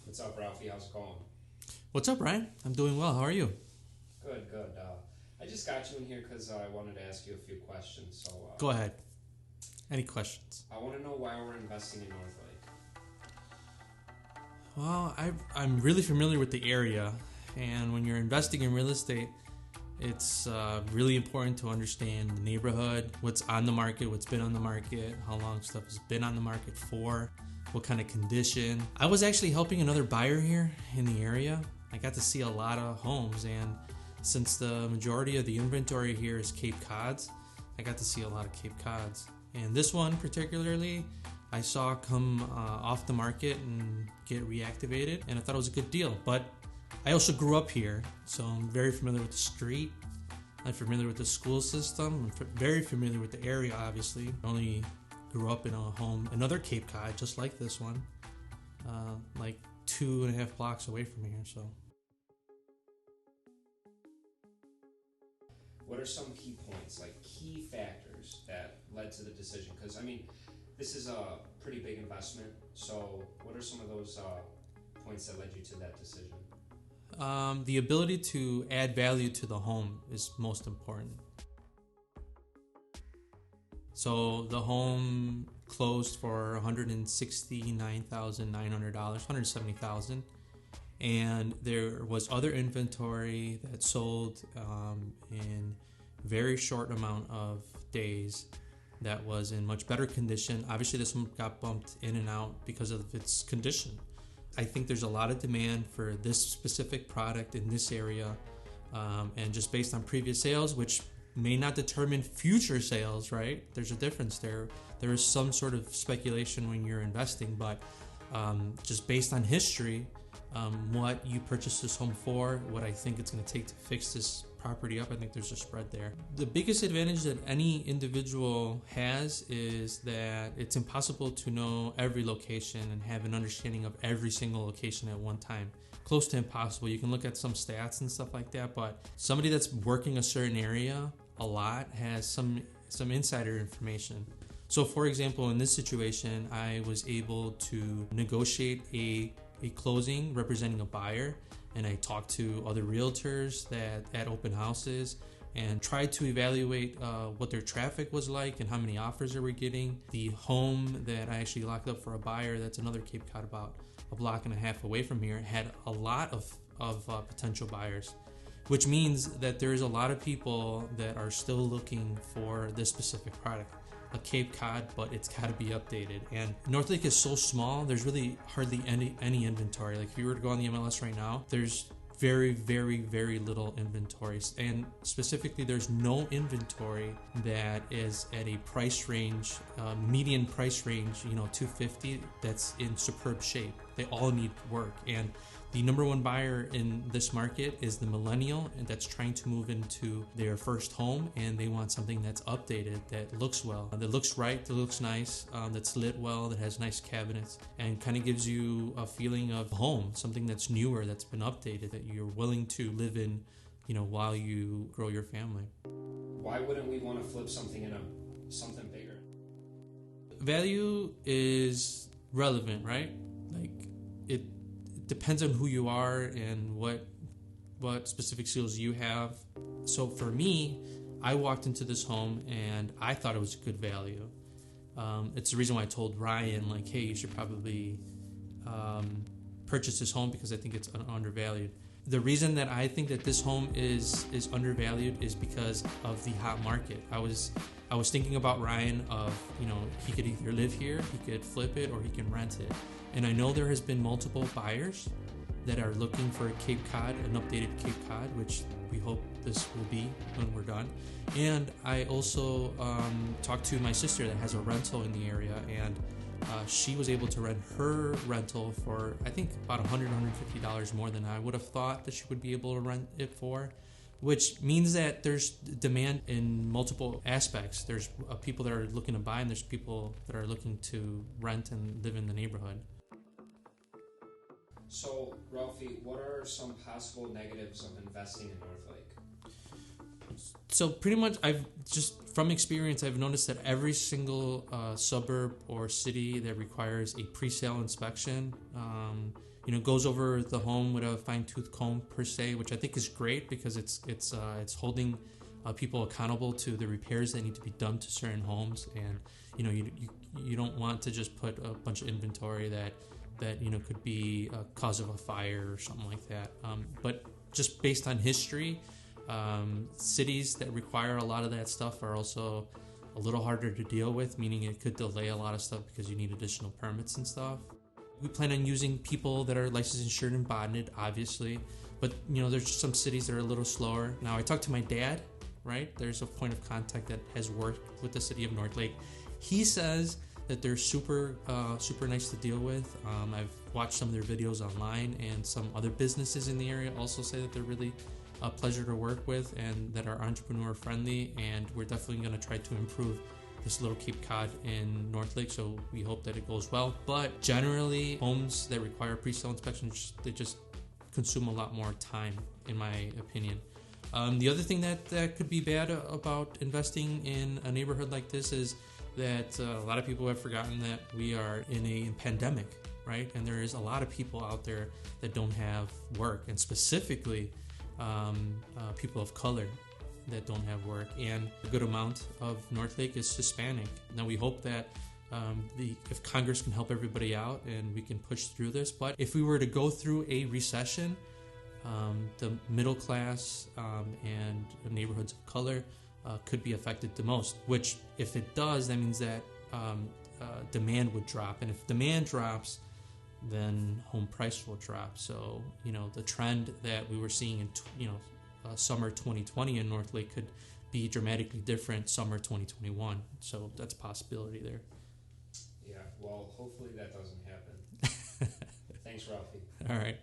What's up, Ralphie? How's it going? What's up, Ryan? I'm doing well. How are you? Good, good. I just got you in here because I wanted to ask you a few questions. So, Go ahead. Any questions? I want to know why we're investing in Northlake. Well, I'm really familiar with the area, and when you're investing in real estate, it's really important to understand the neighborhood, what's on the market, what's been on the market, how long stuff has been on the market for, what kind of condition. I was actually helping another buyer here in the area. I got to see a lot of homes, and since the majority of the inventory here is Cape Cods, I got to see a lot of Cape Cods. And this one particularly, I saw come off the market and get reactivated, and I thought it was a good deal. But I also grew up here, so I'm very familiar with the street. I'm familiar with the school system. I'm very familiar with the area, obviously. I only grew up in a home, another Cape Cod, just like this one, like 2.5 blocks away from here. So, What are some key points, like key factors that led to the decision? Because, I mean, this is a pretty big investment. So, what are some of those points that led you to that decision? the ability to add value to the home is most important. So the home closed for $169,900, $170,000, and there was other inventory that sold in very short amount of days that was in much better condition. Obviously, this one got bumped in and out because of its condition. I think there's a lot of demand for this specific product in this area, and just based on previous sales, which may not determine future sales, right? There's a difference there. There is some sort of speculation when you're investing, but just based on history, what you purchased this home for, what I think it's going to take to fix this property up, I think there's a spread there. The biggest advantage that any individual has is that it's impossible to know every location and have an understanding of every single location at one time. Close to impossible. You can look at some stats and stuff like that, but somebody that's working a certain area a lot has some insider information. So for example, in this situation, I was able to negotiate a closing representing a buyer, and I talked to other realtors that at open houses and tried to evaluate what their traffic was like and how many offers they were getting. The home that I actually locked up for a buyer, that's another Cape Cod about a block and a half away from here, had a lot of potential buyers, which means that there's a lot of people that are still looking for this specific product, a Cape Cod, but it's got to be updated. And Northlake is so small, there's really hardly any inventory. Like if you were to go on the MLS right now, there's very, very, very little inventory. And specifically, there's no inventory that is at a price range, median price range, $250, that's in superb shape. They all need work. And the number one buyer in this market is the millennial, and that's trying to move into their first home, and they want something that's updated, that looks well, that looks right, that looks nice, that's lit well, that has nice cabinets, and kind of gives you a feeling of home, something that's newer, that's been updated, that you're willing to live in, while you grow your family. Why wouldn't we want to flip something in something bigger? Value is relevant, right? Like it depends on who you are and what specific skills you have. So for me, I walked into this home and I thought it was a good value. It's the reason why I told Ryan, like, hey, you should probably purchase this home because I think it's undervalued. The reason that I think that this home is undervalued is because of the hot market. I was thinking about Ryan of, he could either live here, he could flip it, or he can rent it. And I know there has been multiple buyers that are looking for a Cape Cod, an updated Cape Cod, which we hope this will be when we're done. And I also talked to my sister that has a rental in the area, and she was able to rent her rental for, I think, about $100, $150 more than I would have thought that she would be able to rent it for, which means that there's demand in multiple aspects. There's people that are looking to buy, and there's people that are looking to rent and live in the neighborhood. So, Ralphie, what are some possible negatives of investing in Northlake? So pretty much, from experience, I've noticed that every single suburb or city that requires a pre-sale inspection, goes over the home with a fine-tooth comb per se, which I think is great because it's holding people accountable to the repairs that need to be done to certain homes, and you don't want to just put a bunch of inventory that could be a cause of a fire or something like that. But just based on history, cities that require a lot of that stuff are also a little harder to deal with, meaning it could delay a lot of stuff because you need additional permits and stuff. We plan on using people that are licensed, insured, and bonded, obviously, but there's some cities that are a little slower. Now, I talked to my dad, right? There's a point of contact that has worked with the city of Northlake. He says that they're super nice to deal with. I've watched some of their videos online, and some other businesses in the area also say that they're really a pleasure to work with and that are entrepreneur friendly, and we're definitely going to try to improve this little Cape Cod in Northlake, so we hope that it goes well. But generally, homes that require pre-sale inspections, they just consume a lot more time, in my opinion. The other thing that could be bad about investing in a neighborhood like this is that a lot of people have forgotten that we are in a pandemic, right? And there is a lot of people out there that don't have work, and specifically people of color that don't have work, and a good amount of Northlake is Hispanic. Now, we hope that if Congress can help everybody out and we can push through this, but if we were to go through a recession, the middle class and neighborhoods of color could be affected the most, which if it does, that means that demand would drop, and if demand drops, then home price will drop. So the trend that we were seeing in summer 2020 in Northlake could be dramatically different summer 2021. So that's a possibility there. Yeah, well, hopefully that doesn't happen. Thanks, Ralphie. All right.